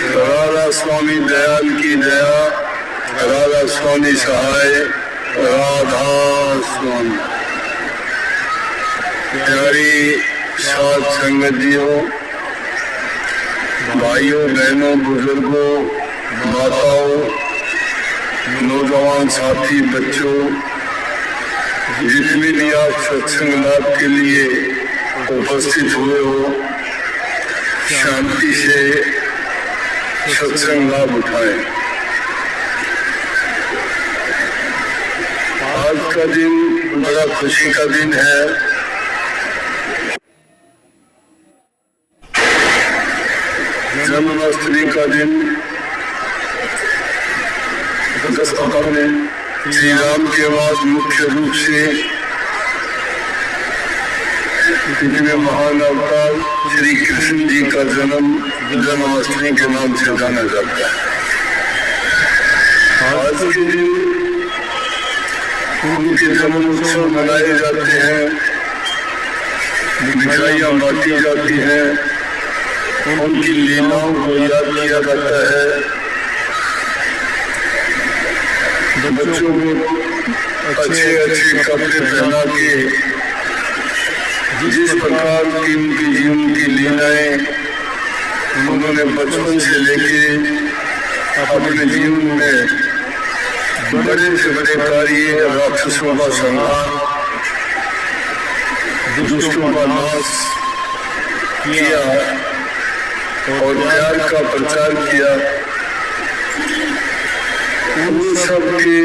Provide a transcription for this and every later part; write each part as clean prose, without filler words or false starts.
राधा स्वामी दयाल की दया, राधा स्वामी सहाय, राधा स्वामी। प्यारी साध संगतियों, भाइयों बहनों, बुजुर्गों, माताओं, नौजवान साथी, बच्चों, जितने भी आप सत्संग लाभ के लिए उपस्थित हुए हो, शांति से सत्संग लाभ उठाएं। आज का दिन बड़ा खुशी का दिन है। जन्माष्टमी का दिन। दस्तक में श्री राम के बाद मुख्य रूप से इतने महान अवतार श्री कृष्ण जी का जन्म जन्माष्टमी के नाम से जाना जाता है। आज के दिन उनके जन्म उत्सव मनाए जाते हैं, मिठाइयाँ बांटी जाती हैं, उनकी लीलाओं को याद किया जाता है। बच्चों को अच्छे अच्छे कपड़े पहना के जिस प्रकार की उनकी जीवन की लीलाएं उन्होंने बचपन से लेके अपने जीवन में बड़े से बड़े कार्य, राक्षसों का संहार, दुष्टों का नाश किया और प्यार का प्रचार किया, उन सब के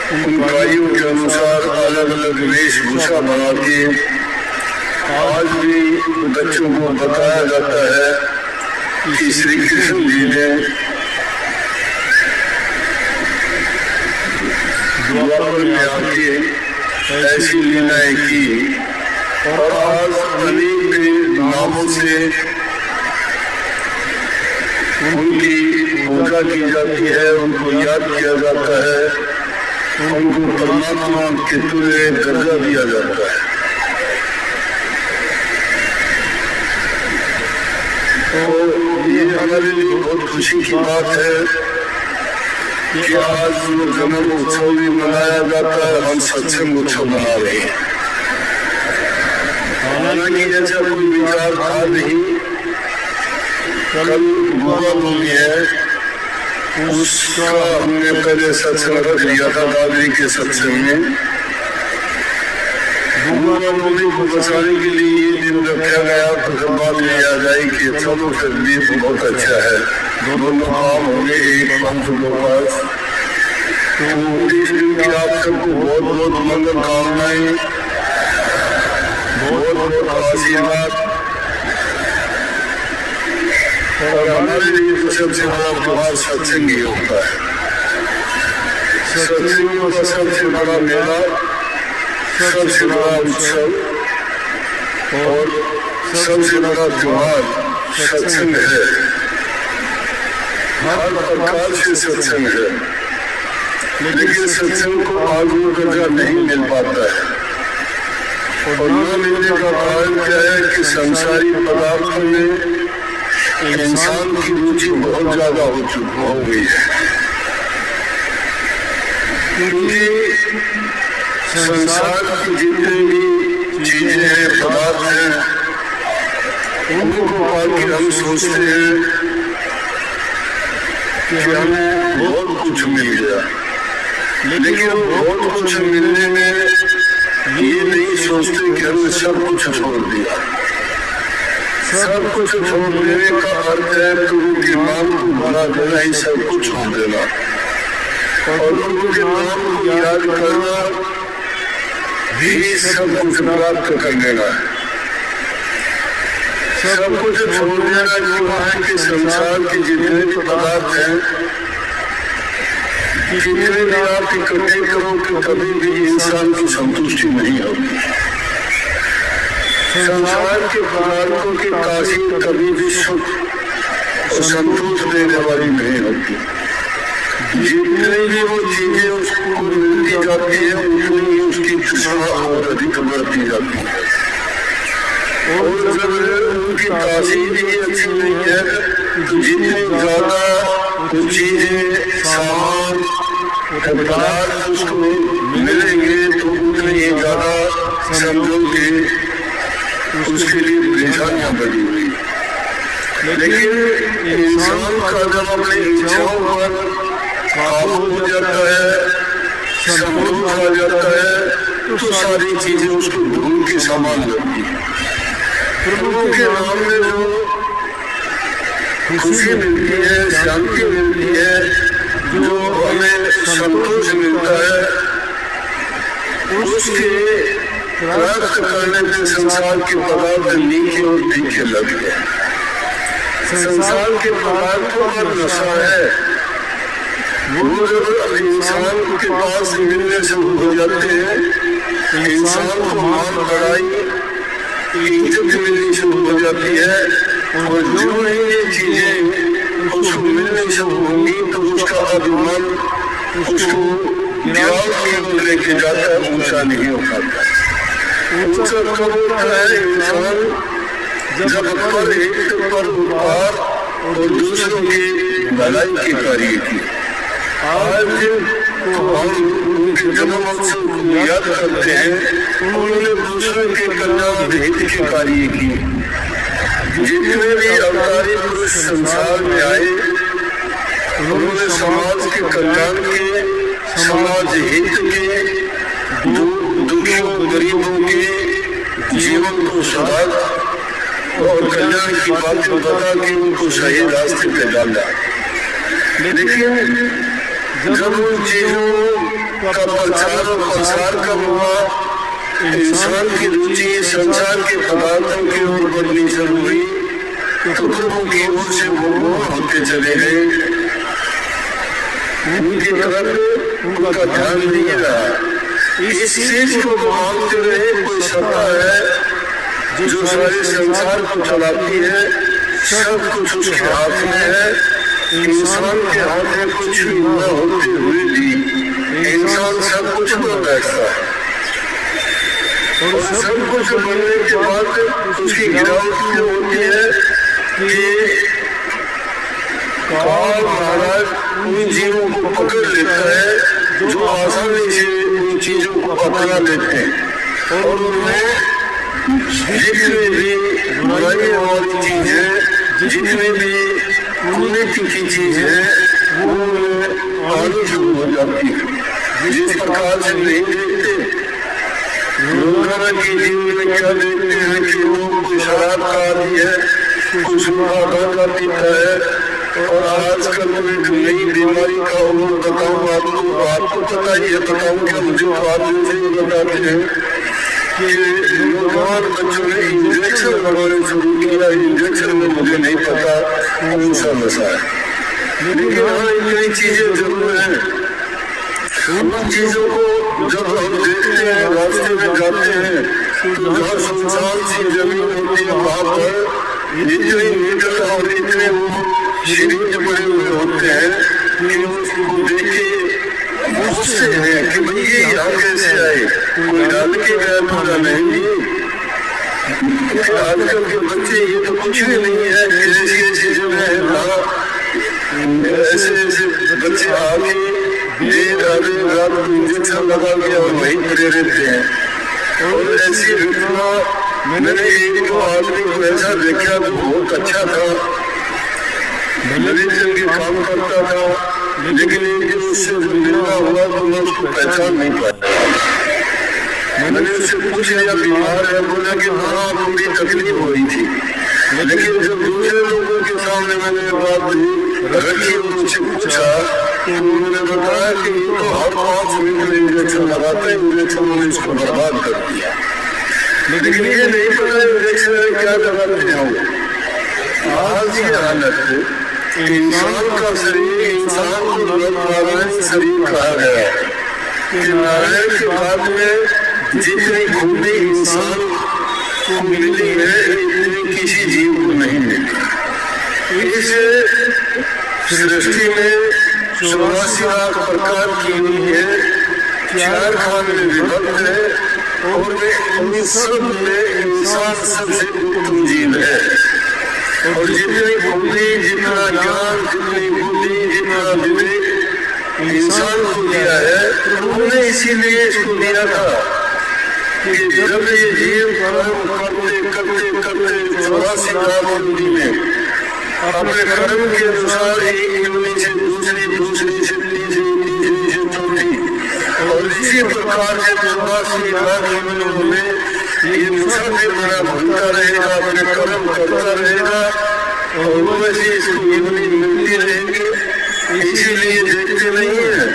उन कार्यों के अनुसार अलग अलग वेशभूषा बना के आज भी बच्चों को बताया जाता है कि श्री कृष्ण जी ने द्वापर में आके ऐसी लीलाएं की और आज अनेक नामों से उनकी पूजा की जाती है, उनको याद किया जाता है, उनको परमात्मा के तुल्य दर्जा दिया जाता है। तो ये हमारे लिए बहुत खुशी की बात है कि आज जो जन्म उत्सव भी मनाया जाता है, हम सत्संग उत्सव मना रहे हैं। हालांकि ऐसा कोई विचार था नहीं। कल बुआ बोली है, उसका हमने पहले सत्संग रख लिया था दादी के सत्संग में। बुआ बोली को बचाने के लिए ये दिन रखा गया, तो जब बात ये आ जाए कि चलो फिर भी बहुत अच्छा है, दोनों काम होंगे एक पंथ के पास। तो इस दिन की आप सबको बहुत बहुत मंगल कामनाएं, बहुत बहुत आशीर्वाद। और हमारे लिए तो सबसे बड़ा त्योहार सत्संग ही होता है। सत्संग का सबसे बड़ा मेला, सबसे बड़ा उत्सव और सबसे बड़ा त्योहार सत्संग है। हर प्रकार से सत्संग है, लेकिन सत्संग को आगू दर्जा नहीं मिल पाता है। और न मिलने का कारण क्या है कि संसारी पदार्थों में इंसान की रुचि बहुत ज्यादा हो गई है, क्योंकि संसार की जितनी भी चीजें हैं, पदार्थ हैं, उनको पाकर हम सोचते हैं कि हमें बहुत कुछ मिल गया, लेकिन बहुत कुछ मिलने में ये नहीं सोचते कि हमने सब कुछ छोड़ दिया। सब कुछ छोड़ देने का अर्थ है तो उनके नाम को बना देना ही सब कुछ छोड़ देना, और उनके नाम को याद करना भी सब कुछ प्राप्त कर लेना है। सब कुछ छोड़ देना जो है कि संसार के जितने भी पदार्थ हैं, जितने भी आप इकट्ठे करो कि कभी भी इंसान की संतुष्टि नहीं होगी। संसार के पदार्थों की तासीर कभी भी सुख और संतोष देने वाली नहीं होती। जितनी भी वो चीजें उसको मिलती जाती है, उतनी ही उसकी तृष्णा और अधिक बढ़ती जाती है। और जब उनकी तासीर ही अच्छी नहीं है तो जितनी ज्यादा वो चीजें सामान पदार्थ उसको मिलेंगे तो उतने ही ज्यादा समझो कि उसके लिए परेशानियां बढ़ी हुई। लेकिन इंसान का जब अपने इच्छाओं पर काबू हो जाता है, संतोष आ जाता है, तो सारी चीजें उसको ढूंढ के सामान लगती है। प्रभु के नाम में जो खुशी मिलती है, शांति मिलती है, जो हमें संतोष मिलता है, उसके प्राप्त करने में संसार के पदार्थ नीचे और तीखे लग गए। संसार के पदार्थों का नशा है, वो जब इंसान के पास मिलने से हो जाते हैं, इंसान को मान बढ़ाई इज्जत मिलनी शुरू हो जाती है, और जो नहीं ये चीजें उसको मिलने शुरू होंगी तो उसका अभिमान उसको गिराव की ओर लेके जाता है, ऊंचा नहीं हो पाता। ऊंचा कब होता है इंसान जब पर एक पर उपकार और दूसरों की भलाई की कार्य की। आज तो हम उनके जन्मोत्सव को याद करते हैं, उन्होंने दूसरों के कल्याण हित के कार्य की। जितने भी अवतारी पुरुष संसार में आए उन्होंने समाज के कल्याण के, समाज हित के, दुखियों गरीबों के जीवन को सुधार और कल्याण की बातें बता के उनको सही रास्ते पे डाला। लेकिन जब उन चीजों का प्रचार और प्रसार कब हुआ, इंसान की रुचि संसार के पदार्थों की ओर बढ़नी शुरू हुई, तो प्रभु की ओर से वो होते चले गए, उनकी तरफ उनका ध्यान नहीं रहा। इस चीज को मानते रहे कोई सत्ता है जो सारे संसार को चलाती है, सब कुछ उसके हाथ में है। इंसान के हाथ में कुछ न होते हुए भी इंसान सब कुछ बन बैठता है, और सब कुछ बनने के बाद उसकी गिरावट होती है कि काल महाराज उन जीवों को पकड़ लेता है जो आसानी से उन चीजों को अपना लेते हैं, और उन्हें जितने भी बुराइयों वाली चीज है, जितने भी उन्नति की चीज है, वो आनी शुरू हो जाती है। जिस प्रकार से नहीं देखते रोजाना के जीवन में क्या देखते हैं कि वो कोई शराब का आदि है, कुछ गांजा पीता है, और आजकल एक नई बीमारी का उन्होंने बताऊँ आपको पता ही है, बताऊँ क्या मुझे आदमी से बताते हैं कि नौजवान बच्चों ने इंजेक्शन लगाने शुरू किया। इंजेक्शन में मुझे नहीं पता कौन सा नशा है, लेकिन हाँ इतनी चीजें जरूर हैं। उन चीजों को जब हम देखते हैं, रास्ते में जाते हैं, तो जहाँ सुनसान सी जमीन होती है वहाँ पर इतने मीटर और इतने शरीर बने हुए होते हैं कि उसको देखे उससे है कि भाई ये यहाँ कैसे आए, कोई डाल के गया पूरा नहीं। आजकल के बच्चे ये तो कुछ भी नहीं है, ऐसी ऐसी जगह है वहाँ ऐसे ऐसे बच्चे आगे देर आगे रात को इंजेक्शन लगा के और वहीं पड़े रहते हैं। और ऐसी घटना मैंने एक दो आदमी को ऐसा देखा तो बहुत अच्छा था, भले के काम करता था, लेकिन एक दिन उससे मिलना हुआ तो मैं उसको पहचान नहीं पाया। मैंने उससे पूछा बीमार है, बोला कि हाँ थोड़ी तकलीफ हुई थी, लेकिन जब दूसरे लोगों के सामने मैंने बात रखी उनसे पूछा तो उन्होंने बताया कि तो हर 5 मिनट में इंजेक्शन लगाते हैं, इंजेक्शन ने इसको बर्बाद कर दिया। लेकिन ये नहीं पता इंजेक्शन में क्या लगाते हैं। आज ये हालत इंसान का शरीर, इंसान को नारायण शरीर कहा गया है कि नारायण के बाद में जितनी खूबी इंसान को मिली है इतनी किसी जीव को नहीं मिली। इस सृष्टि में 84 लाख प्रकार की हुई है, 4 भाग में विभक्त है, और इन सब में इंसान सबसे उत्तम जीव है। और जितनी बुद्धि, जितना ज्ञान, जितनी बुद्धि, जितना विवेक इंसान को दिया है, प्रभु ने इसीलिए इसको दिया था कि जब ये जीव कर्म करते करते करते 84 लाख योनि में अपने कर्म के अनुसार एक योनि से दूसरी, दूसरी से तीसरी, तीसरी से चौथी, और इसी प्रकार से 84 लाख योनियों में ये मुसाफिर बना घूमता रहेगा, अपने कर्म करता रहेगा और वैसे इसको योनि मिलती रहेगी। इसीलिए देखते नहीं है,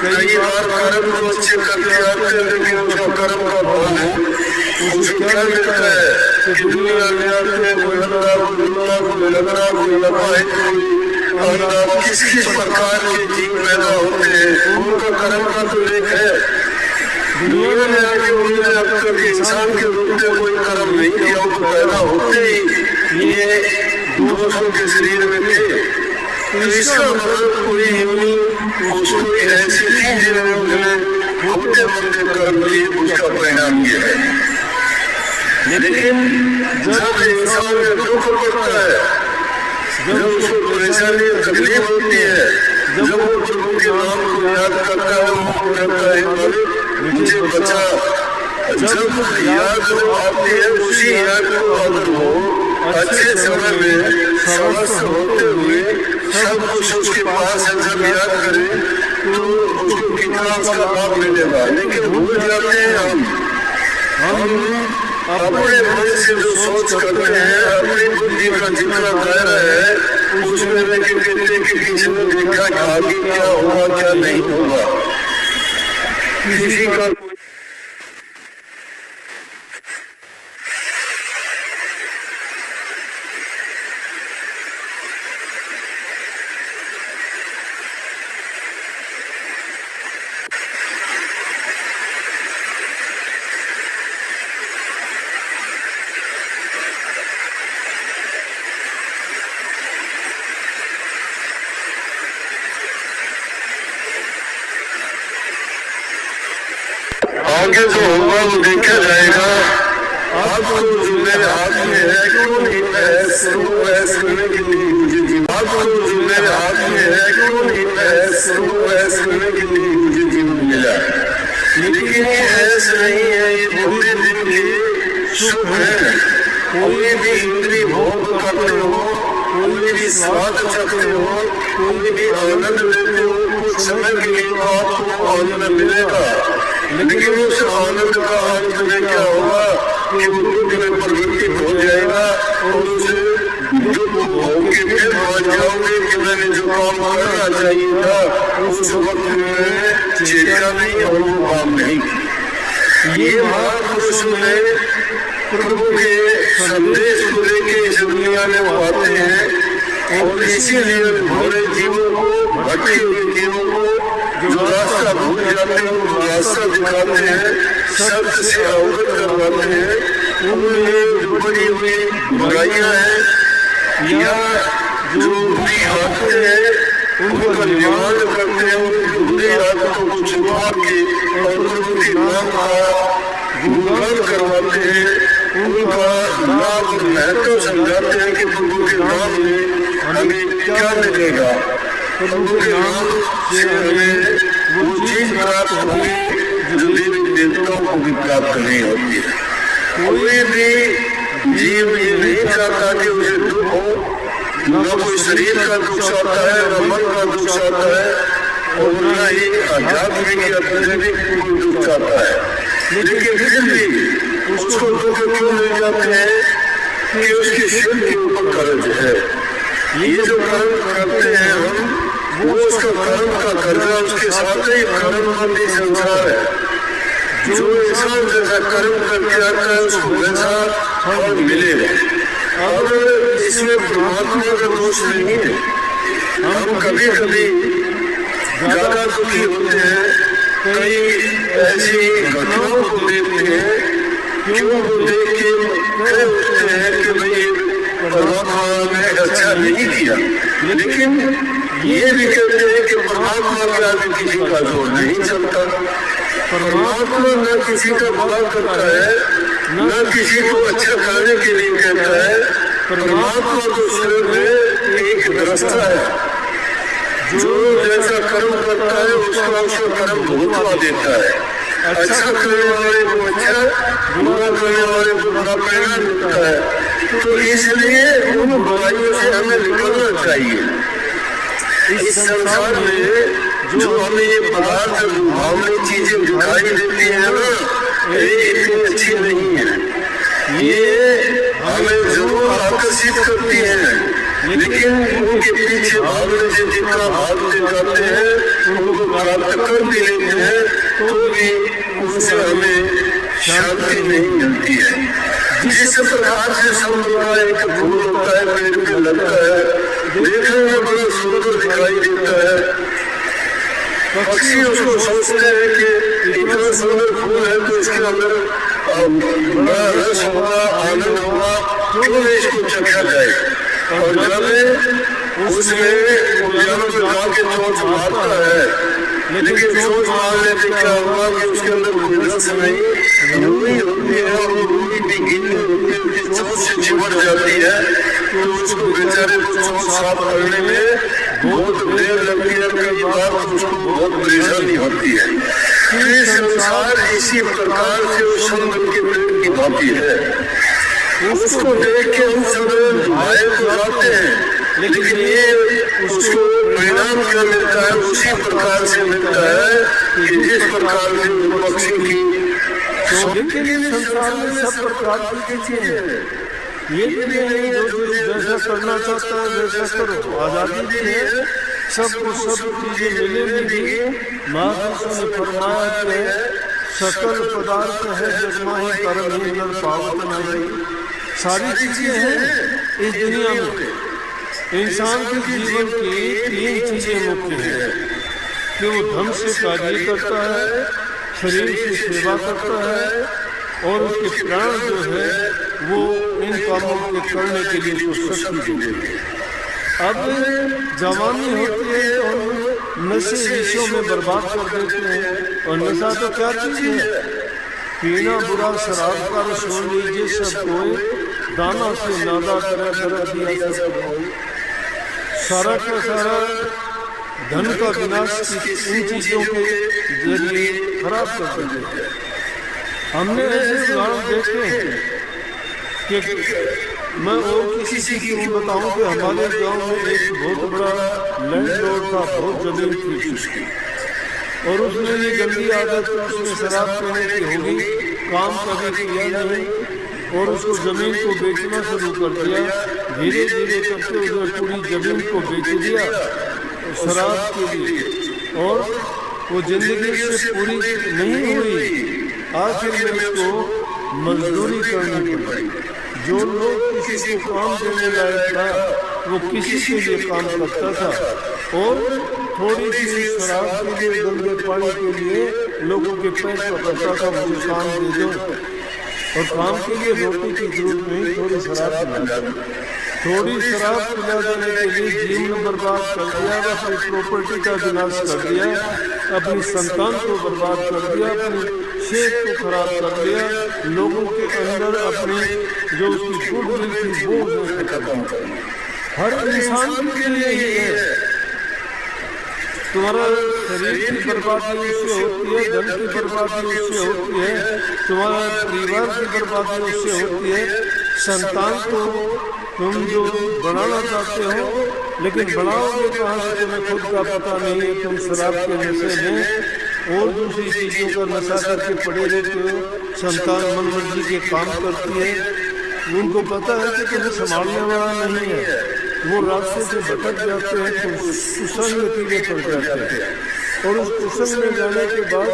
कई बार कर्म को अच्छे करते आते हैं, लेकिन उसका कर्म का फल है उसको क्या मिलता है कि दुनिया में आते हैं, कोई हल्ला, कोई दुल्ला, कोई लगना, कोई लपाही, कोई अंधा, किस किस प्रकार के जीव पैदा होते हैं, उनका कर्म का तो लेख है। दुनिया में आके उन्होंने अब तक इंसान के रूप में कोई कर्म नहीं किया, वो पैदा होते ही ये दोषों के शरीर में थे। तो इसका मतलब कोई योनि उसको ऐसी थी जिन्होंने होते होते कर्म किए, उसका परिणाम ये है। लेकिन जब इंसान में दुख पड़ता है, जब उसको परेशानी तकलीफ होती है, जब वो प्रभु के नाम को याद करता है, वो कहता है मुझे बचा। जब याद आती है, उसी याद को अगर वो अच्छे समय में स्वस्थ होते हुए सब कुछ उसके पास है, जब याद करे तो उसको कितना उसका लाभ मिलेगा। लेकिन भूल जाते हैं हम अपने मन से जो सोच करते हैं, अपनी बुद्धि का जितना दायरा है उसमें लेकिन कहते हैं कि किसी ने देखा कि आगे क्या होगा क्या नहीं होगा, किसी का आगे जो होगा वो देखा जाएगा। आपको जो मेरे हाथ में है क्यों नहीं है, सर्व ऐस करने के लिए मुझे जीवन, आपको जो मेरे हाथ में है क्यों नहीं है, सर्व ऐस करने के लिए मुझे जीवन मिला। लेकिन ये ऐसा नहीं है, ये थोड़े दिन के सुख है। कोई भी इंद्रिय भोग करते हो, कोई भी स्वाद चाहते हो, कोई भी आनंद लेते हो, कुछ समय के लिए आपको आनंद मिलेगा, लेकिन उस आनंद का अंत में क्या होगा कि वो दुख में परिवर्तित हो जाएगा और उसे दुख भोग के फिर मान जाओगे कि मैंने जो काम करना चाहिए था उस वक्त में चेता नहीं और वो काम नहीं। ये महापुरुष में प्रभु के संदेश को लेके इस दुनिया में वो आते हैं और इसीलिए भोले जीवों को, भटके हुए जीवों को जो रास्ता भूल जाते हैं वो रास्ता दिखाते हैं, सत्य से अवगत करवाते हैं। उनमें जो बड़ी हुई बुराइयां हैं या जो बुरी आदतें हैं उनका निवारण करते हैं, उन बुरी आदतों को छुपा के और प्रभु के नाम का गुणगान करवाते हैं, उनका नाम महत्व समझाते हैं कि प्रभु के नाम में हमें क्या मिलेगा, प्रभु के नाम से हमें वो चीज प्राप्त होगी जो देवी देवताओं को भी प्राप्त नहीं होती है। कोई भी जीव ये नहीं चाहता कि उसे दुख हो, न कोई शरीर का दुख आता है, न मन का दुख आता है और न ही आध्यात्मिक या आध्यात्मिक कोई दुख आता है। लेकिन फिर भी उसको दुख क्यों मिल जाते हैं कि उसके शिव के ऊपर कर्ज है। ये जो कर्म करते हैं हम, वो उसका कर्म का कर्जा, उसके साथ ही कर्म बंदी संसार है। जो इंसान जैसा कर्म करके आता है उसको वैसा फल मिलेगा। और इसमें परमात्मा का दोष नहीं है। हम कभी कभी ज्यादा दुखी होते हैं, कई ऐसी घटनाओं को देखते हैं क्यों वो देख के कह उठते हैं कि भाई परमात्मा ने अच्छा नहीं किया, लेकिन ये भी कहते हैं कि परमात्मा के आगे किसी का जोर नहीं चलता। परमात्मा न किसी का बुरा करता है, न किसी को अच्छा करने के लिए कहता है। परमात्मा तो स्वयं में एक दृष्टा है, जो जैसा कर्म करता है उसका उसका कर्म भुगतवा देता है। अच्छा करने वाले को अच्छा, बुरा करने वाले को बुरा परिणाम मिलता है। तो इसलिए उन बुराइयों से हमें निकलना चाहिए। इस संसार में जो हमें ये पदार्थ भावनाई चीजें दिखाई देती है ना, ये इतनी अच्छी नहीं है। ये हमें जरूर आकर्षित करती है, लेकिन उनके पीछे भागने से जितना भागते जाते हैं उनको प्राप्त कर भी लेते हैं, तो भी उनसे हमें शांति नहीं मिलती है। जिस प्रकार से समुद्र का एक फूल होता है, पेड़ पे लगता है, देखने में बड़ा सुंदर दिखाई देता है। पक्षी उसको सोचते हैं कि इतना सुंदर फूल है तो इसके अंदर बड़ा रस होगा, आनंद होगा, क्यों नहीं इसको चखा जाए। और जब उसमें जानवर जाके चोट मारता है, लेकिन चोट मारने से क्या हुआ कि उसके अंदर कोई रस नहीं, रूई होती है और रूई भी गीली होती है, उसकी चोट से चिपट जाती है, तो उसको बेचारे को चोट साफ करने में बहुत देर लगती है। कई बार उसको बहुत परेशानी होती है। ये संसार इसी प्रकार से उस समुद्र के पेड़ की भांति है। उसको देख के हम सब भाई को जाते हैं, लेकिन ये उसको परिणाम क्या मिलता है, उसी प्रकार से मिलता है कि जिस प्रकार से पक्षी की। लेकिन संसार में सब प्रकार की चीजें हैं। ये नहीं जो जैसा करना चाहता है वैसा करो, आजादी भी है, सबको सब चीजें मिलेंगी। महापुरुषों ने फरमाया कि सकल पदार्थ है जगमाही कर्म ही नर पावत नहीं। सारी चीजें हैं इस दुनिया में। इंसान के जीवन की तीन चीजें मुख्य हैं कि वो धन से कार्य करता है, शरीर से सेवा करता है, और उसके प्राण जो है वो इन कामों के करने के लिए उसको शक्ति देते हैं। अब जवानी होती है तो हम नशे विषयों में बर्बाद कर देते हैं। और नशा तो क्या चीज है? पीना बुरा शराब का रस हो लीजिए सब कोई, दाना से नादा कर दिया सब कोई। सारा का सारा धन का विनाश इन चीजों के जरिए खराब कर देते हैं। हमने ऐसे उदाहरण देखे हैं कि मैं और किसी की बताऊं कि हमारे गांव में एक बहुत बड़ा लैंडलॉर्ड था, बहुत जमीन थी उसकी, और उसने ये गंदी आदत उसने शराब पीने की होगी, काम कभी किया नहीं, और उसको जमीन को बेचना शुरू कर दिया। धीरे धीरे करके उसने पूरी जमीन को बेच दिया शराब के लिए, और वो जिंदगी से पूरी नहीं हुई। आखिर में उसको मजदूरी करनी पड़ी। जो लोग किसी को काम देने लायक था वो किसी के लिए काम करता था, और थोड़ी सी शराब के लिए, गंदे पानी के लिए लोगों के पैर पकड़ता था, मुझे काम दे दो। और काम के लिए रोटी की जरूरत नहीं, थोड़ी शराब पिला दो। थोड़ी शराब पिला देने के लिए जीवन बर्बाद कर दिया, अपनी प्रॉपर्टी का विनाश कर दिया, अपनी संतान को बर्बाद कर दिया, अपनी सेहत को खराब कर दिया, लोगों के अंदर अपनी जो उसकी गुडविल थी वो उसने खत्म कर दी। हर इंसान के लिए ही है। तुम्हारा शरीर की बर्बादी उससे होती है, धन की बर्बादी उससे होती है, तुम्हारा परिवार की बर्बादी उससे होती है। संतान को तुम जो बनाना चाहते हो, लेकिन बनाओगे कहाँ से तुम्हें खुद का पता नहीं है। तुम शराब के नशे में और दूसरी चीजों का नशा करके पड़े रहते हो। संतान मनमर्जी के काम करती है, उनको पता है कि तुम्हें संभालने वाला नहीं है, वो रास्ते से भटक जाते हैं, तो कुसंगति में पड़ जाते हैं। और उस कुसंग में जाने के बाद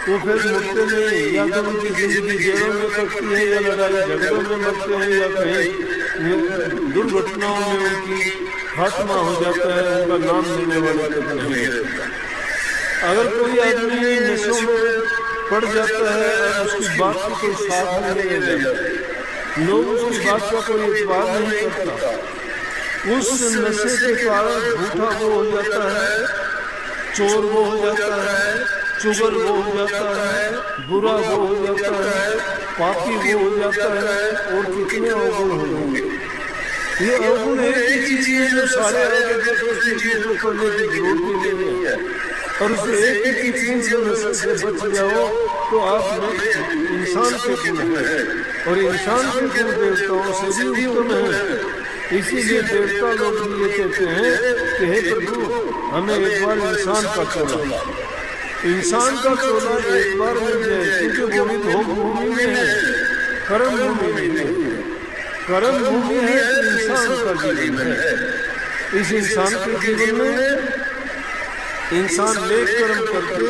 वो फिर मुड़ते नहीं, या तो उनकी जिंदगी जेलों में कटती है, या लड़ाई झगड़ों में मरते हैं, या कहीं दुर्घटनाओं में उनकी खात्मा हो जाता है, उनका नाम लेने वाला कभी नहीं रहता। अगर कोई आदमी नशों में पड़ जाता है और उसकी बात की कोई साथ नहीं ले जाता, लोग उसकी बात का कोई एतबार नहीं करता, उस नशे के कारण झूठा वो हो जाता है, चोर वो हो जाता है, चुगल वो हो जाता है, बुरा वो हो जाता है, पापी वो हो जाता है, और कितने अवगुण होंगे। ये अवगुण एक ही चीज है जो सारे आगे दूसरी चीज को करने की जरूरत ही नहीं है। और उस एक ही चीज से बच जाओ तो आप इंसान के गुण है, और इंसान के गुण देवताओं से भी उत्तम है। इसीलिए देवता लोग ये कहते हैं कि हे प्रभु, हमें एक बार इंसान का चोला एक बार मिल जाए, क्योंकि भूमि भोग भूमि में है, कर्म भूमि में है। कर्म भूमि है तो इंसान का जीवन है। इस इंसान के जीवन में इंसान नेक कर्म करके,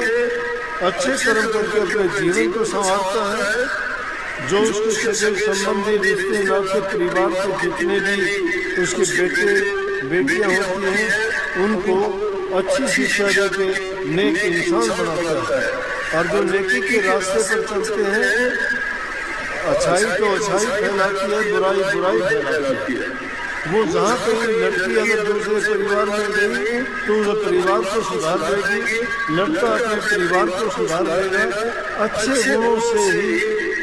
अच्छे कर्म करके अपने जीवन को संवारता है। जो उसके सगे संबंधी रिश्ते नाते परिवार के जितने भी उसके बेटे बेटियां होती हैं, उनको अच्छी शिक्षा देके नेक इंसान बनाता है। और जो नेकी के रास्ते पर चलते हैं, अच्छाई तो अच्छाई फैलाती है, बुराई बुराई फैलाती है। वो जहाँ कहीं लड़की अगर दूसरे परिवार में गई तो उस परिवार को सुधार देगी, लड़का अपने परिवार को सुधार देगा। अच्छे गुणों से ही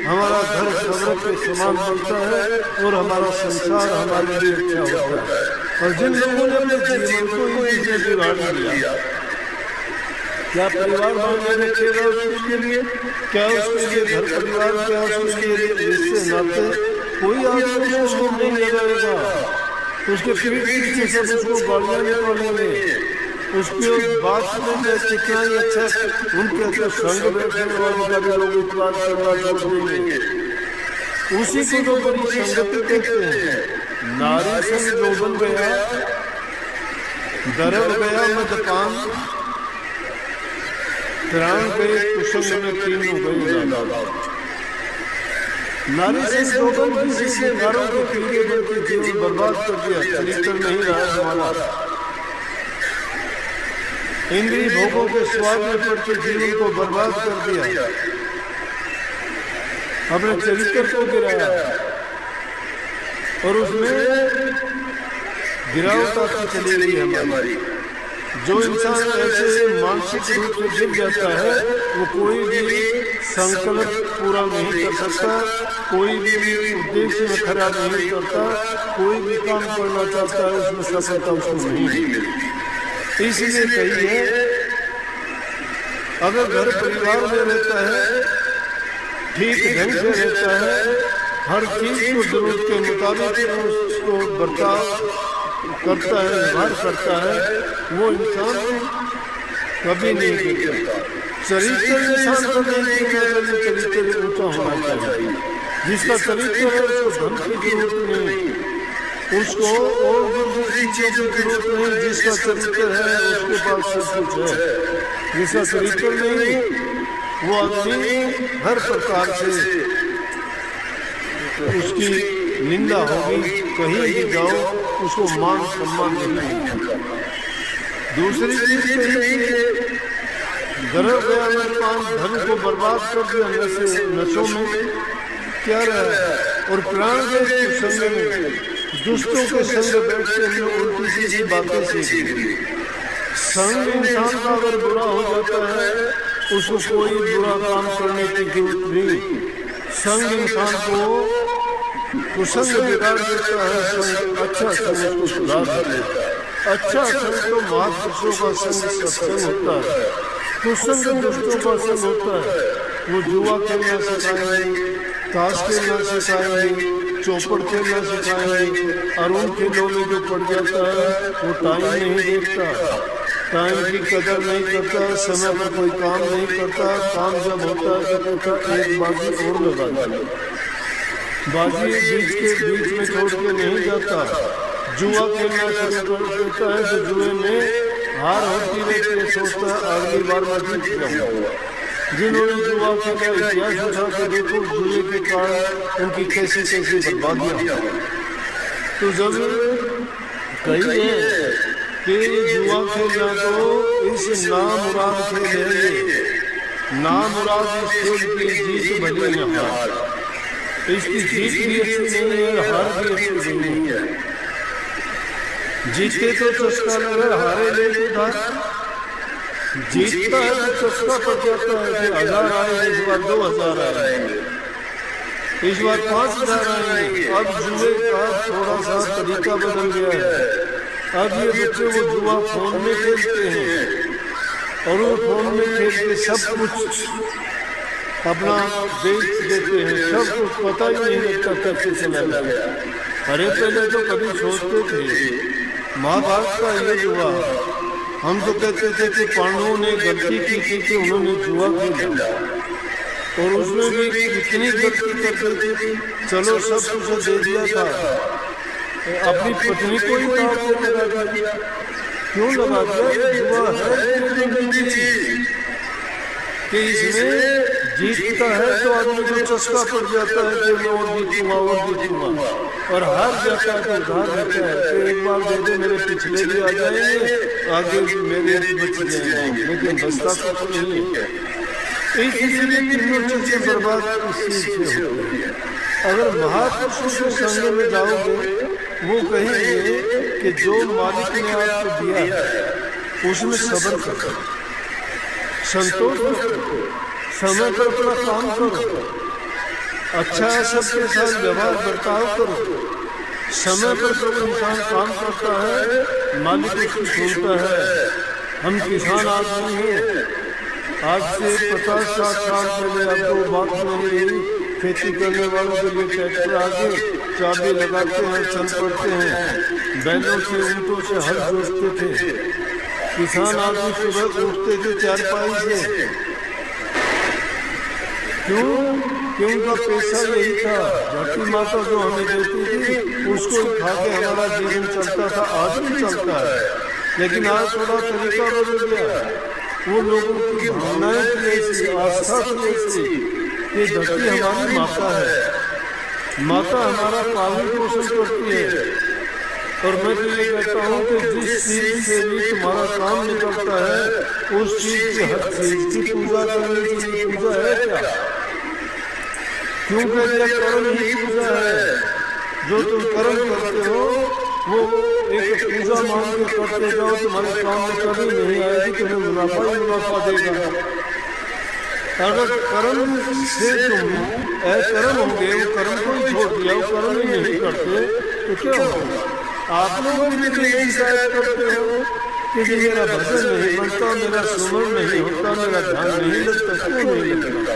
हमारा घर स्वर्ग के समान बनता है और हमारा संसार हमारे लिए अच्छा होता है। और जिन लोगों ने अपने जीवन को इनसे बिगाड़ दिया, क्या परिवार बनने रखेगा उसके लिए, क्या उसके लिए घर परिवार, क्या उसके लिए रिश्ते नाते, कोई आदमी उसको नहीं लगाएगा। उसके पीछे सब उसको गालियाँ निकालेंगे, उसकी बात सुनेंगे कितना ही अच्छा, उनके अच्छा संग बैठने वाले का भी लोग इतबार करना छोड़ देंगे। उसी को तो बड़ी संगति कहते हैं। नारी संग जो बन गया, दरड़ गया मदपान, प्राण गए कुसंग में तीनों गए। नारी से जोबन किसी शिकारों के कीड़े बन के जीवन बर्बाद कर दिया, चरित्र नहीं रहा हमारा। इंद्रिय भोगों के स्वाद में पड़ के जीवन को बर्बाद कर दिया, अपने चरित्र को गिराया, और उसमें गिरावट आती चली गई हमारी। जो इंसान ऐसे मानसिक रूप से गिर जाता है, वो कोई भी संकल्प पूरा नहीं कर सकता, कोई भी उद्देश्य में खरा नहीं करता, कोई भी काम करना चाहता है उसमें सफलता उसको नहीं मिलती। इसलिए कहिए, अगर घर परिवार में रहता है, ठीक ढंग से रहता है, हर चीज को जरूरत के मुताबिक उसको बर्ताव करता है, व्यवहार करता है, वो इंसान कभी नहीं गिरता। चरित्र इंसान का नहीं गिरता, चरित्र ऊंचा होना चाहिए। जिसका चरित्र है उसको धन की जरूरत नहीं, उसको और दूसरी चीजों की जरूरत नहीं। जिसका चरित्र है उसके पास सब कुछ है। जिसका चरित्र नहीं, वो आदमी हर प्रकार से उसकी निंदा होगी, कहीं भी जाओ उसको मान सम्मान नहीं होगा। दूसरी चीज कही गरब गया पान, धन को बर्बाद कर दिया नशों में, क्या रहा है, और प्राण गए संग में, दुष्टों के संग बैठते हैं, उल्टी सीधी बातें सीख ली। संग इंसान का अगर बुरा हो जाता है, उसको कोई बुरा काम करने की जरूरत नहीं। संग इंसान को कुसंग बिगाड़ देता है, संग अच्छा संग उसको सुधार देता है। अच्छा संग तो महापुरुषों का संग सत्संग होता है, कुसंग दुष्टों का संग होता है। वो जुआ खेलना सिखाएंगे, ताश खेलना सिखाएंगे, चौपड़ खेलना सिखाएंगे, और उन खेलों में जो पड़ जाता है वो टाइम नहीं देखता, टाइम की कदर नहीं करता, समय पर कोई काम नहीं करता। काम जब होता है तो एक बाजी और लगा देता, बाजी बीच में छोड़ के नहीं जाता। जुआ खेलना शुरू कर देता है तो जुए में हार होती रहती है, सोचता है अगली बार मैं जीत जाऊंगा। जिन्होंने जुआ खेला इतिहास उठा के देखो, जुए के कारण उनकी कैसी कैसी बर्बादियां। तो जब कहिए कि जुआ खेलना तो इस नामुराद खेल है, नामुराद इस खेल की जीत भले न हार, इसकी जीत भी अच्छी नहीं है, हार भी अच्छी नहीं है। जीते तो चस्का लगा, हारे ले उधार, जीतता है तो चस्का पड़ जाता है कि 1000 आएंगे, इस बार 2000 आएंगे, इस बार 5000 आएंगे। अब जुए का थोड़ा सा तरीका बदल गया है। अब ये बच्चे वो जुआ फोन में खेलते हैं और वो फोन में खेल के सब कुछ अपना बेच देते हैं, सब कुछ पता ही नहीं लगता कैसे चला गया। अरे पहले तो कभी सोचते थे महाभारत का ये जुआ, हम तो कहते थे कि पांडवों ने गलती की थी कि उन्होंने जुआ खेला और उसमें भी कितनी गलती कर दी थी। चलो सब कुछ दे दिया था, अपनी पत्नी को ही दांव पे लगा दिया। क्यों लगा दिया? जुआ है कि इसमें जीतता है तो आदमी को चस्का पड़ जाता है कि मैं और जीतूंगा और जीतूंगा, और हार जाता है तो उधार रहता है कि एक बार दे दे मेरे पिछले भी आ जाएंगे, आगे मेरे बच जाएंगे, लेकिन बचता कुछ नहीं है। इसलिए तीनों चीजें बर्बाद इस चीज से होती है। अगर महापुरुषों के संग में जाओगे वो कहेंगे कि जो मालिक ने आपको दिया उसमें सब्र करो, संतोष करो, समय पर अपना काम करो, अच्छा सबके साथ व्यवहार बर्ताव करो। समय पर जब इंसान काम करता है मालिक उसकी सुनता है। हम किसान आदमी हैं, आज से 50-60 साल पहले अब तो बात नहीं रही, खेती करने वालों के लिए ट्रैक्टर आगे चाबी लगाते हैं, चल पड़ते हैं, बैलों से ऊँटों से हल जोतते थे। किसान आदमी सुबह उठते थे चारपाई से, क्यों? उनका पैसा यही था, धरती माता जो हमें देती थी उसको खा के हमारा जीवन चलता था, आज भी चलता है। लेकिन आज थोड़ा तरीका बदल गया। वो लोगों की भावनाएं की ऐसी, आस्था की ऐसी कि धरती हमारी माता है, माता हमारा पालन पोषण करती है। और मैं तो ये कहता हूँ कि जिस चीज से भी तुम्हारा काम निकलता है उस चीज की हर चीज की पूजा करने के लिए पूजा है क्या? क्यों कहते हैं कर्म ही पूजा है। जो तुम कर्म करते हो वो एक पूजा मान के करते जाओ, तुम्हारे काम में कभी नहीं आएगी, तुम्हें मुनाफा ही मुनाफा देगा। अगर कर्म से तुम अकर्म होंगे, वो कर्म को ही छोड़ दिया, वो कर्म ही नहीं करते तो क्या होगा? आप लोग भी यही शिकायत करते हो कि मेरा भजन नहीं बनता, मेरा सुमन नहीं होता, मेरा ध्यान नहीं लगता। क्यों नहीं लगता?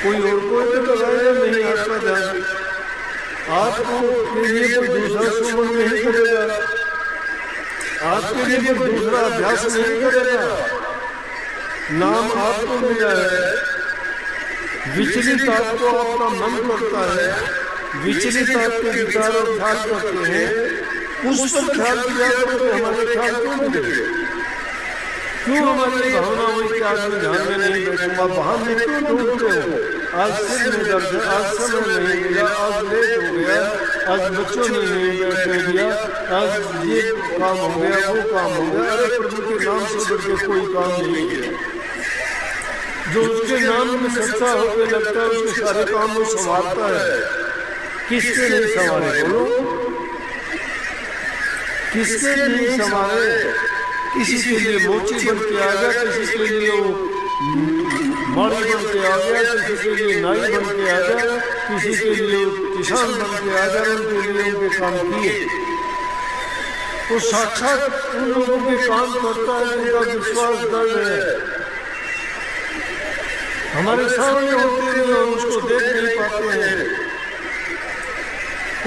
कोई और कोई तो लगाएगा नहीं आपका ध्यान, आपको के लिए कोई दूसरा सुमन नहीं करेगा, आपके लिए कोई दूसरा अभ्यास नहीं करेगा। नाम आपको मिला है, विचलित आपको आपका मन करता है, विचलित आपके विचार और ख्याल करते हैं, उस पर ख्याल किया करो कि हमारे ख्याल क्यों मिले? क्यों हमारी भावना हुई कि आज मैं ध्यान में नहीं बैठूंगा, वहां में क्यों ढूंढते हो? आज सिर में दर्द है, आज समय नहीं मिला, आज लेट हो गया, आज बच्चों ने नहीं बैठने दिया, आज ये काम हो गया, वो काम हो गया। अरे प्रभु के नाम से बढ़ के कोई काम नहीं है। जो उसके नाम में सच्चा होकर लगता है उसके सारे काम वो संवारता है। किसके नहीं संवारे? बोलो, किसके नहीं संवारे? किसी के लिए मोची बन के आ गया, किसी के लिए वो माड़ी बन के आ गया, किसी के लिए नाई बन के आ गया, किसी के लिए किसान बन के आ गया, उनके लिए उनके काम किए। वो साक्षात उन लोगों के काम करता है जिनका विश्वास दृढ़ है। हमारे सामने होते हुए हम उसको देख नहीं पाते हैं,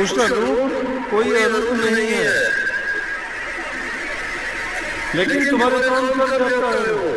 उसका रूप कोई अलग नहीं है, लेकिन तुम्हारे काम कर जाता है वो।